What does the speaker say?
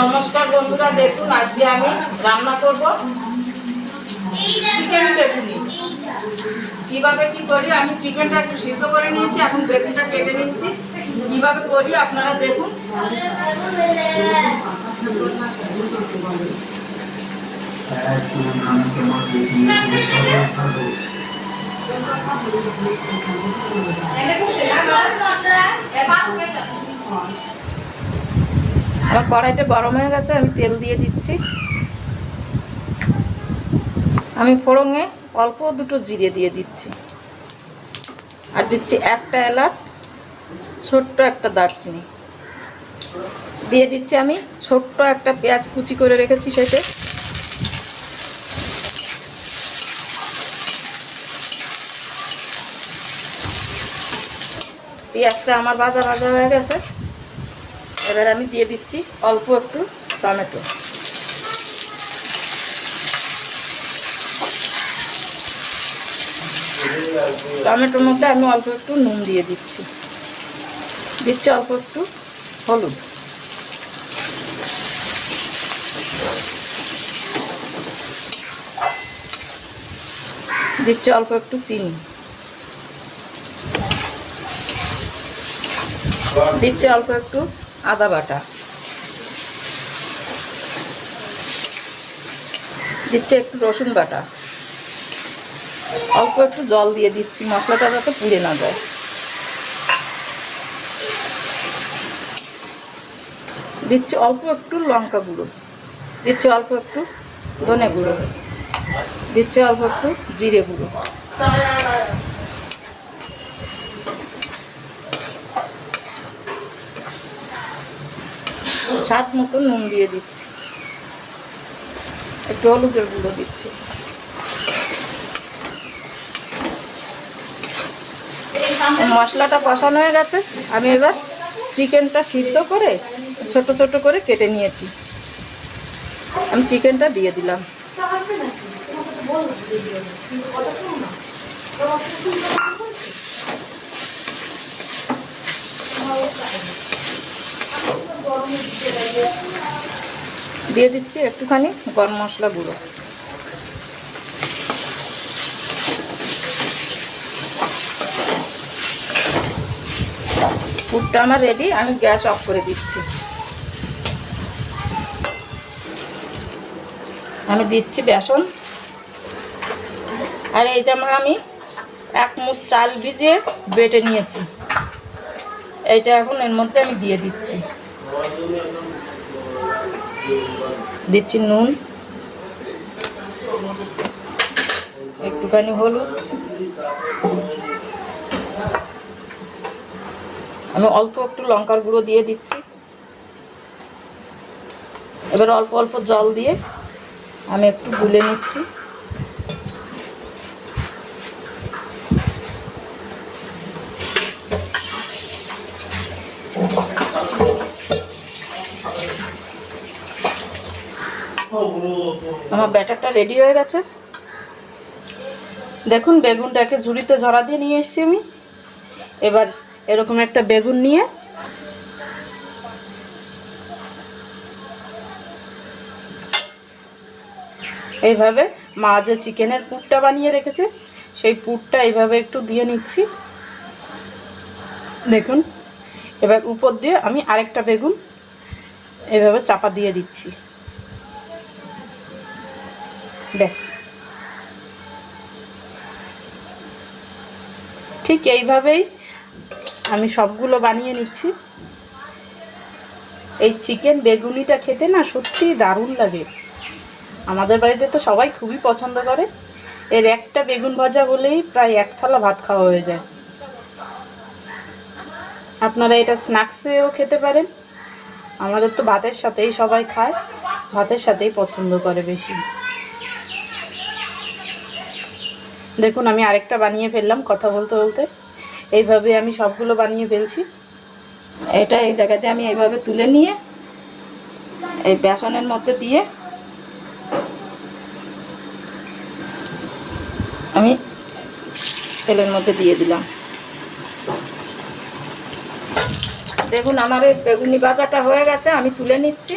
নমস্কার বন্ধুরা, দেখুন আজকে আমি রান্না করব চিকেন বেগুনি। কিভাবে কি করি, আমি চিকেনটা একটু সিদ্ধ করে নিয়েছি, এখন বেগুনটা কেটে নিচ্ছি। কিভাবে করি আপনারা দেখুন। আমার কড়াইটা গরম হয়ে গেছে, আমি তেল দিয়ে দিচ্ছি। আমি ফোড়নে অল্প দুটো জিরে দিয়ে দিচ্ছি, আর দিচ্ছি একটা এলাচ, ছোট্ট একটা দারচিনি দিয়ে দিচ্ছি। আমি ছোট্ট একটা পেঁয়াজ কুচি করে রেখেছি সেটা। পেঁয়াজটা আমার ভাজা ভাজা হয়ে গেছে, এবার আমি দিয়ে দিচ্ছি অল্প একটু টমেটো। টমেটোর মধ্যে আমি অল্প একটু নুন দিয়ে দিচ্ছি, অল্প একটু হলুদ, দিচ্ছি অল্প একটু চিনি, দিচ্ছি অল্প একটু আদা বাটা, দিচ্ছি একটু রসুন বাটা, অল্প একটু জল দিয়ে দিচ্ছি মশলাটা যাতে পুড়ে না যায়। দিচ্ছি অল্প একটু লঙ্কা গুঁড়ো, দিচ্ছি অল্প একটু ধনে গুঁড়ো, দিচ্ছি অল্প একটু জিরে গুঁড়ো, স্বাদ মতো নুন দিয়ে দিচ্ছি, একটু হলুদের গুঁড়ো দিচ্ছি। মশলাটা কষানো হয়ে গেছে, আমি এবার চিকেনটা সিদ্ধ করে ছোট ছোট করে কেটে নিয়েছি, আমি চিকেনটা দিয়ে দিলাম। দিয়ে দিচ্ছি একটুখানি গরম মশলা গুঁড়ো। পুরটা আমার রেডি, আমি গ্যাস অফ করে দিচ্ছি। আমি দিচ্ছি বেসন, আর এই যেমন আমি 1 মুঠ চাল ভিজিয়ে বেটে নিয়েছি, এইটা এখন এর মধ্যে আমি দিয়ে দিচ্ছি। দিচ্ছি নুন, একটুখানি হলুদ, আমি অল্প একটু লঙ্কার গুঁড়ো দিয়ে দিচ্ছি। এবার অল্প অল্প জল দিয়ে আমি একটু গুলে নিচ্ছি। আমার ব্যাটারটা রেডি হয়ে গেছে। দেখুন বেগুনটাকে ঝুড়িতে ঝরা দিয়ে নিয়ে এসেছি আমি। এবার এরকম একটা বেগুন নিয়ে এইভাবে মা যে চিকেনের পুরটা বানিয়ে রেখেছে সেই পুরটা এইভাবে একটু দিয়ে নিচ্ছি। দেখুন, এবার উপর দিয়ে আমি আরেকটা বেগুন এইভাবে চাপা দিয়ে দিচ্ছি। ব্যাস, ঠিক এইভাবেই আমি সবগুলো বানিয়ে নিচ্ছি। এই চিকেন বেগুনিটা খেতে না সত্যিই দারুণ লাগে। আমাদের বাড়িতে তো সবাই খুবই পছন্দ করে। এর একটা বেগুন ভাজা হলেই প্রায় 1 থালা ভাত খাওয়া হয়ে যায়। আপনারা এটা স্ন্যাক্সেও খেতে পারেন। আমাদের তো ভাতের সাথেই সবাই খায়, ভাতের সাথেই পছন্দ করে বেশি। দেখুন আমি আরেকটা বানিয়ে ফেললাম কথা বলতে বলতে। এইভাবে আমি সবগুলো বানিয়ে ফেলছি। এটা এই জায়গাতে আমি এইভাবে তুলে নিয়ে এই বেসনের মধ্যে দিয়ে আমি তেলের মধ্যে দিয়ে দিলাম। দেখুন আমার এই বেগুনি ভাজাটা হয়ে গেছে, আমি তুলে নিচ্ছি।